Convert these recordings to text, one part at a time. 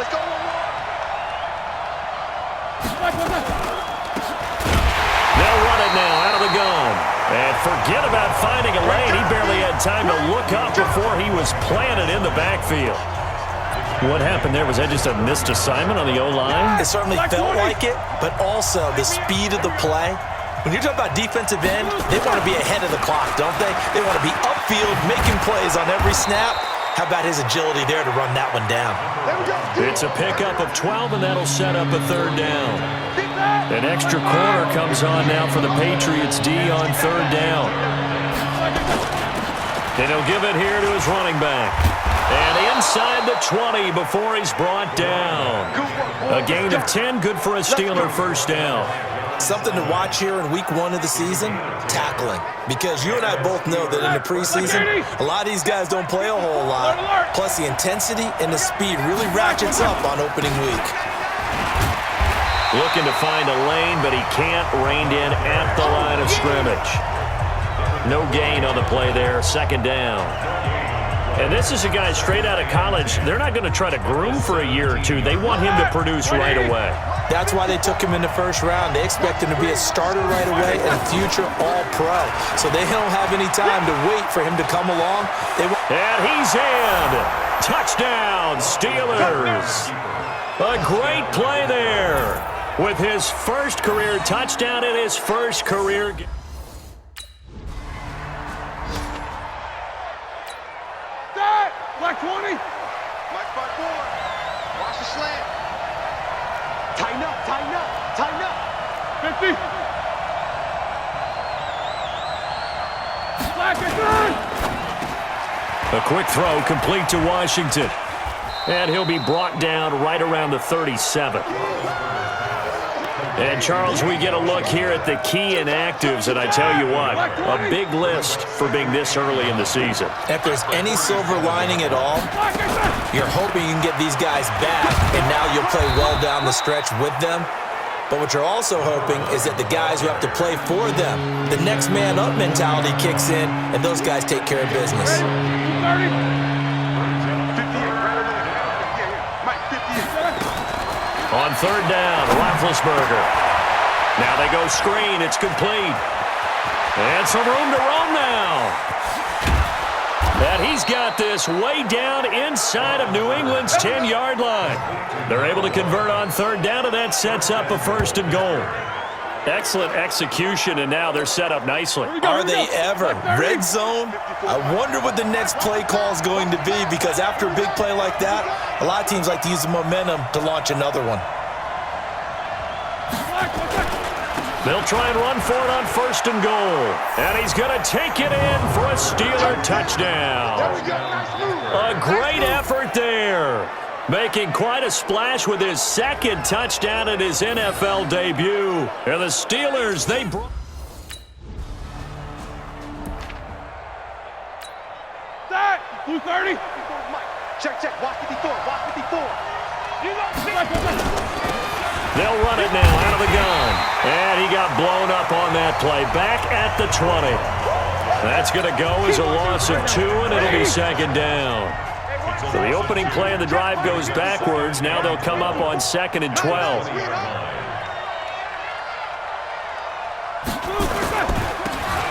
Let's go one more. They'll run it now out of the gun. And forget about finding a lane. He barely had time to look up before he was planted in the backfield. What happened there? Was that just a missed assignment on the O-line? It certainly felt like it, but also the speed of the play. When you're talking about defensive end, they want to be ahead of the clock, don't they? They want to be upfield, making plays on every snap. How about his agility there to run that one down? It's a pickup of 12, and that'll set up a third down. An extra corner comes on now for the Patriots D on third down. And he'll give it here to his running back. And inside the 20 before he's brought down. A gain of 10, good for a Steeler first down. Something to watch here in week 1 of the season, tackling. Because you and I both know that in the preseason, a lot of these guys don't play a whole lot. Plus the intensity and the speed really ratchets up on opening week. Looking to find a lane, but he can't. Reined in at the line of scrimmage. No gain on the play there, second down. And this is a guy straight out of college. They're not going to try to groom for a year or two. They want him to produce right away. That's why they took him in the first round. They expect him to be a starter right away and a future All-Pro. So they don't have any time to wait for him to come along. And he's in. Touchdown, Steelers. A great play there with his first career touchdown and his first career game. Black 20. Black 4. Watch the slant. Tighten up, tighten up, tighten up. 50. Black A quick throw complete to Washington. And he'll be brought down right around the 37. And, Charles, we get a look here at the key inactives, and I tell you what, a big list for being this early in the season. If there's any silver lining at all, you're hoping you can get these guys back, and now you'll play well down the stretch with them. But what you're also hoping is that the guys who have to play for them, the next man up mentality kicks in, and those guys take care of business. On third down, Roethlisberger. Now they go screen. It's complete. And some room to roam now. And he's got this way down inside of New England's 10-yard line. They're able to convert on third down, and that sets up a first and goal. Excellent execution, and now they're set up nicely. Are they ever? Red zone? I wonder what the next play call is going to be, because after a big play like that, a lot of teams like to use the momentum to launch another one. They'll try and run for it on first and goal. And he's going to take it in for a Steeler touchdown. A great effort there. Making quite a splash with his second touchdown in his NFL debut. And the Steelers, they brought... Blue 30. Check, check. Watch 54. Watch 54. They'll run it now out of the gun. And he got blown up on that play. Back at the 20. That's going to go as a loss of 2, and it'll be second down. So the opening play of the drive goes backwards. Now they'll come up on 2nd and 12.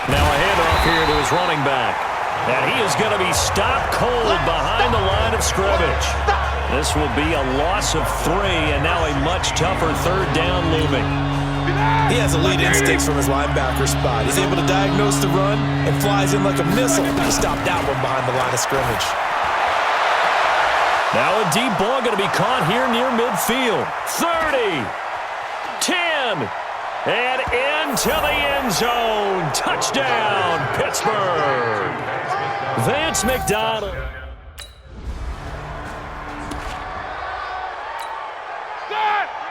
Now a handoff here to his running back. And he is going to be stopped cold behind the line of scrimmage. This will be a loss of 3, and now a much tougher third down looming. He has elite instincts from his linebacker spot. He's able to diagnose the run and flies in like a missile to stop that one behind the line of scrimmage. Now a deep ball going to be caught here near midfield. 30, 10, and into the end zone. Touchdown, Pittsburgh. Vance McDonald.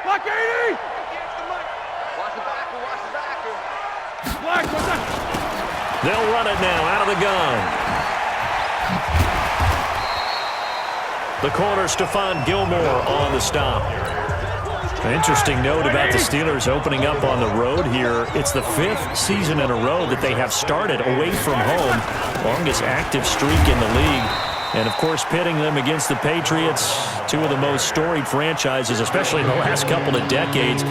Black 80. Watch the backer, watch the backer. Black, what's that? They'll run it now out of the gun. The corner, Stephon Gilmore on the stop. An interesting note about the Steelers opening up on the road here. It's the 5th season in a row that they have started away from home. Longest active streak in the league. And, of course, pitting them against the Patriots, two of the most storied franchises, especially in the last couple of decades.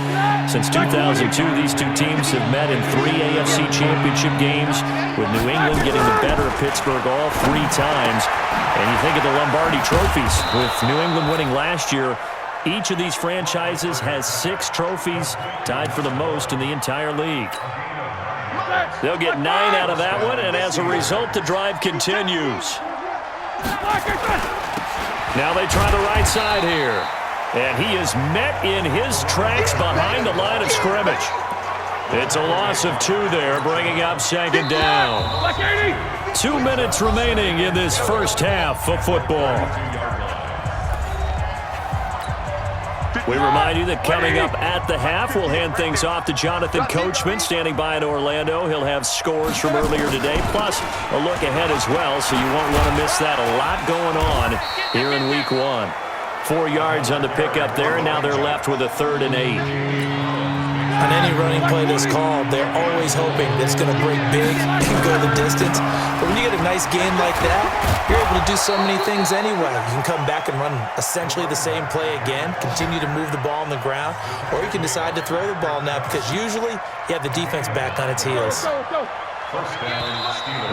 Since 2002, these two teams have met in 3 AFC championship games, with New England getting the better of Pittsburgh all 3 times. And you think of the Lombardi trophies, with New England winning last year. Each of these franchises has 6 trophies, tied for the most in the entire league. They'll get 9 out of that one, and as a result, the drive continues. Now they try the right side here. And he is met in his tracks behind the line of scrimmage. It's a loss of 2 there, bringing up 2nd down. 2 minutes remaining in this first half of football. We remind you that coming up at the half, we'll hand things off to Jonathan Coachman, standing by in Orlando. He'll have scores from earlier today, plus a look ahead as well, so you won't want to miss that. A lot going on here in Week 1. 4 yards on the pickup there, and now they're left with a 3rd and 8. On any running play that's called, they're always hoping that it's going to break big and go the distance. But when you get a nice game like that, you're able to do so many things anyway. You can come back and run essentially the same play again, continue to move the ball on the ground, or you can decide to throw the ball now because usually you have the defense back on its heels.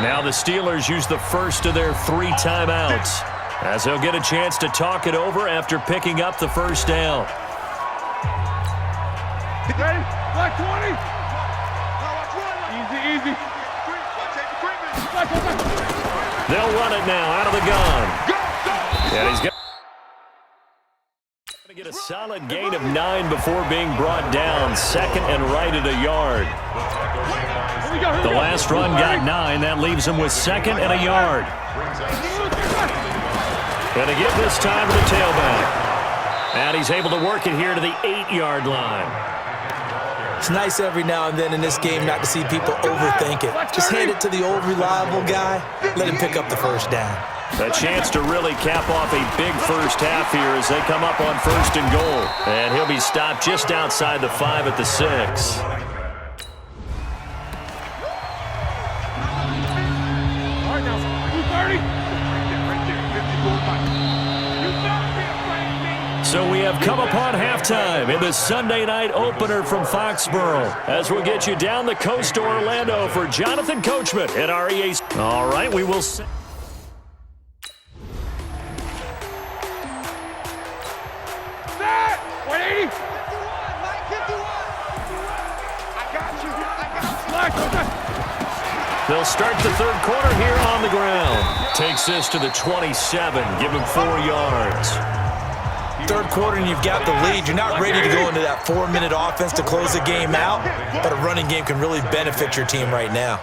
Now the Steelers use the first of their 3 timeouts, as they'll get a chance to talk it over after picking up the first down. Ready? Black 20. Easy. They'll run it now out of the gun. And he's got to get a solid gain of 9 before being brought down. 2nd and right at a yard. The last run got 9. That leaves him with 2nd and a yard. And again this time to the tailback. And he's able to work it here to the 8-yard line. It's nice every now and then in this game not to see people overthink it. Just hand it to the old reliable guy. Let him pick up the first down. A chance to really cap off a big first half here as they come up on 1st and goal. And he'll be stopped just outside the 5 at the 6. So we have come upon halftime in the Sunday night opener from Foxborough, as we'll get you down the coast to Orlando for Jonathan Coachman at REA. All right, we will see. Set! 180! 51! I got you! They'll start the 3rd quarter here on the ground. Takes this to the 27, give him 4 yards. 3rd quarter and you've got the lead. You're not ready to go into that 4-minute offense to close the game out, but a running game can really benefit your team right now.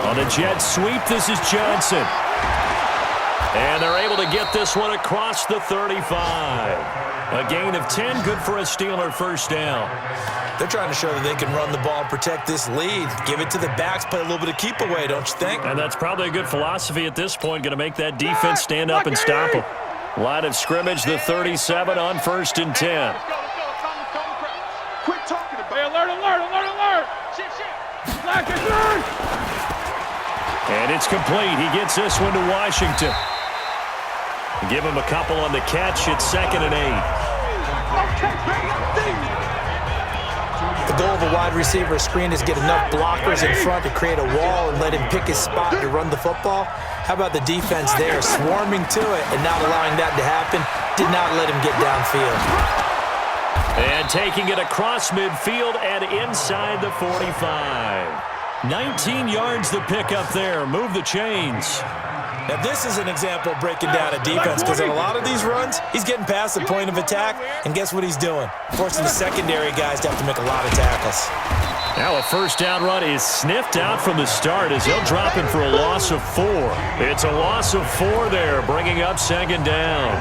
On a jet sweep, this is Johnson. And they're able to get this one across the 35. A gain of 10, good for a Steeler first down. They're trying to show that they can run the ball and protect this lead. Give it to the backs, play a little bit of keep away, don't you think? And that's probably a good philosophy at this point, going to make that defense stand up and stop them. Line of scrimmage, the 37 on 1st and 10. Quit talking about it. Alert! Black is third! And it's complete. He gets this one to Washington. Give him a couple on the catch. It's 2nd and 8. The goal of a wide receiver screen is get enough blockers in front to create a wall and let him pick his spot to run the football. How about the defense there, swarming to it and not allowing that to happen? Did not let him get downfield. And taking it across midfield and inside the 45. 19 yards the pickup there. Move the chains. Now this is an example of breaking down a defense because in a lot of these runs, he's getting past the point of attack, and guess what he's doing? Forcing the secondary guys to have to make a lot of tackles. Now a first down run is sniffed out from the start as he'll drop him for a loss of 4. It's a loss of 4 there, bringing up 2nd down.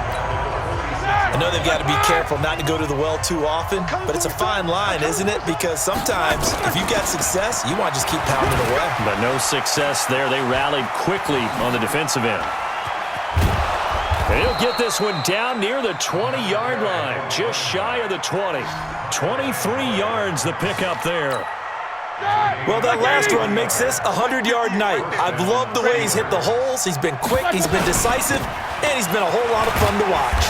I know they've got to be careful not to go to the well too often, but it's a fine line, isn't it? Because sometimes if you've got success, you want to just keep pounding away. But no success there. They rallied quickly on the defensive end. And he'll get this one down near the 20-yard line, just shy of the 20. 23 yards the pickup there. Well, that last run makes this a 100-yard night. I've loved the way he's hit the holes. He's been quick, he's been decisive, and he's been a whole lot of fun to watch.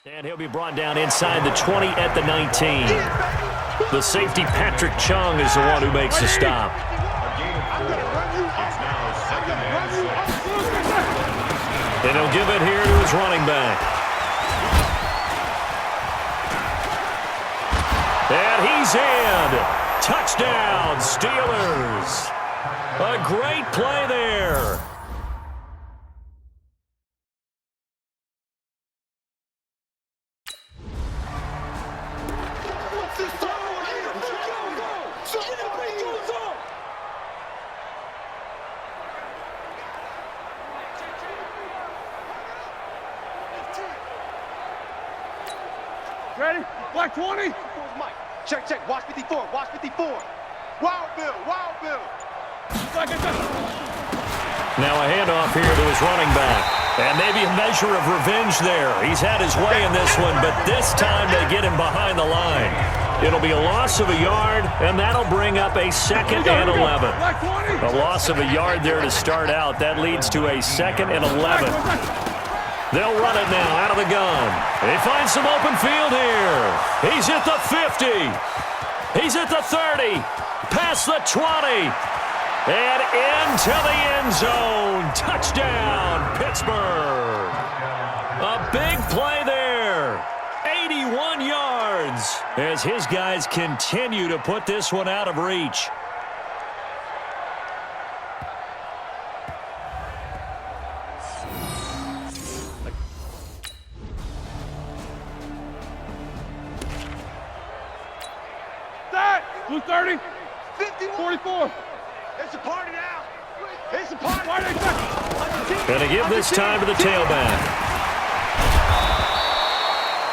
And he'll be brought down inside the 20 at the 19. The safety, Patrick Chung, is the one who makes the stop. And he'll give it here to his running back. And he's in. Touchdown, Steelers. A great play there. Ready? Black 20. Mike. Check, check. Watch 54. Watch 54. Wild Bill. Wild Bill. Now a handoff here to his running back. And maybe a measure of revenge there. He's had his way in this one, but this time they get him behind the line. It'll be a loss of a yard, and that'll bring up a 2nd and 11. A loss of a yard there to start out. That leads to a 2nd and 11. They'll run it now out of the gun. He finds some open field here. He's at the 50. He's at the 30. Past the 20. And into the end zone. Touchdown, Pittsburgh. A big play there. 81 yards as his guys continue to put this one out of reach. Blue 30, 50, 44. It's a party now. It's a party. Going to give this time to the tailback.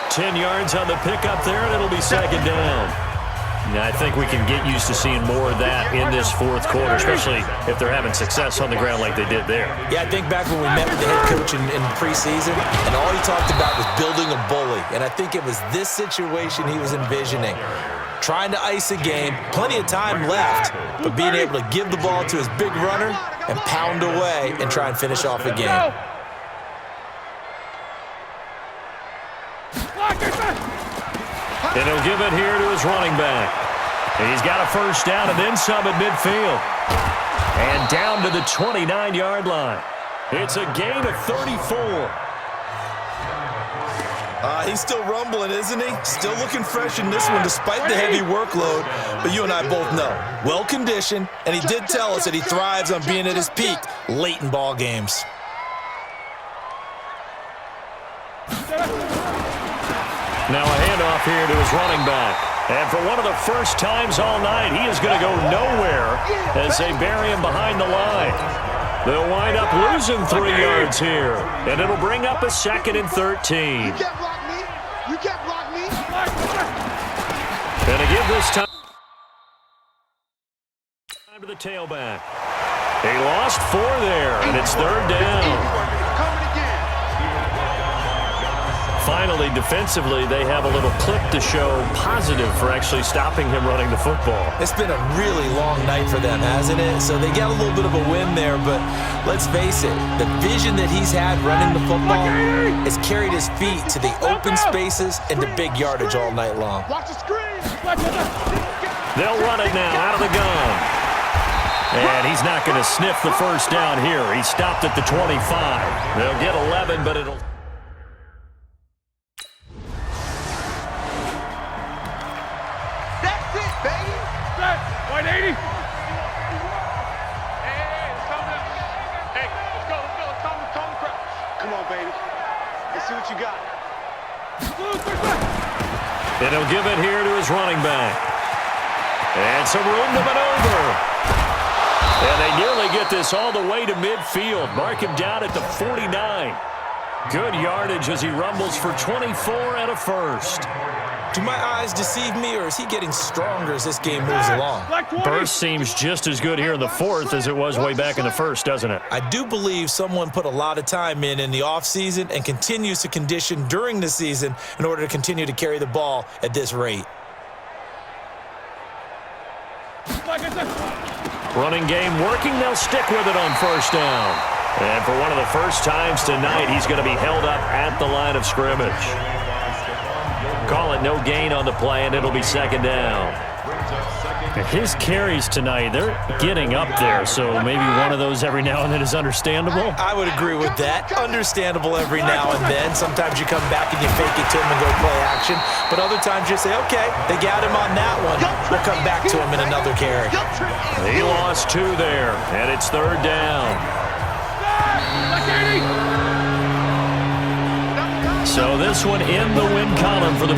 10 yards on the pickup there, and it'll be 2nd down. Now, I think we can get used to seeing more of that in this 4th quarter, especially if they're having success on the ground like they did there. Yeah, I think back when we met with the head coach in preseason, and all he talked about was building a bully. And I think it was this situation he was envisioning. Trying to ice a game, plenty of time left, but being able to give the ball to his big runner and pound away and try and finish off a game. And he'll give it here to his running back. He's got a 1st down and then some at midfield. And down to the 29-yard line. It's a gain of 34. He's still rumbling, isn't he? Still looking fresh in this one despite the heavy workload. But you and I both know, well-conditioned, and he did tell us that he thrives on being at his peak late in ball games. Now a handoff here to his running back. And for one of the first times all night, he is going to go nowhere as they bury him behind the line. They'll wind up losing 3 yards here, and it'll bring up a 2nd and 13. You can't block me. You can't block me. Going to give this time to the tailback. He lost 4 there, and it's 3rd down. Finally, defensively, they have a little clip to show positive for actually stopping him running the football. It's been a really long night for them, hasn't it? So they got a little bit of a win there, but let's face it, the vision that he's had running the football has carried his feet to the open spaces and to big yardage all night long. Watch the screen. They'll run it now out of the gun. And he's not going to sniff the 1st down here. He stopped at the 25. They'll get 11, but it'll... White 80. Hey, let's calm down. Hey, let's go. Calm the crowd. Come on, baby. Let's see what you got. And he'll give it here to his running back. And some room to maneuver. And they nearly get this all the way to midfield. Mark him down at the 49. Good yardage as he rumbles for 24 and a 1st. Do my eyes deceive me, or is he getting stronger as this game moves along? Burst seems just as good here in the 4th as it was way back in the 1st, doesn't it? I do believe someone put a lot of time in the offseason and continues to condition during the season in order to continue to carry the ball at this rate. Running game working. They'll stick with it on first down. And for one of the first times tonight, he's going to be held up at the line of scrimmage. Call it no gain on the play, and it'll be second down. His carries tonight, they're getting up there, so maybe one of those every now and then is understandable. I would agree with that. Understandable every now and then. Sometimes you come back and you fake it to him and go play action. But other times you say, okay, they got him on that one. We'll come back to him in another carry. He lost 2 there, and it's third down. So this one in the win column for the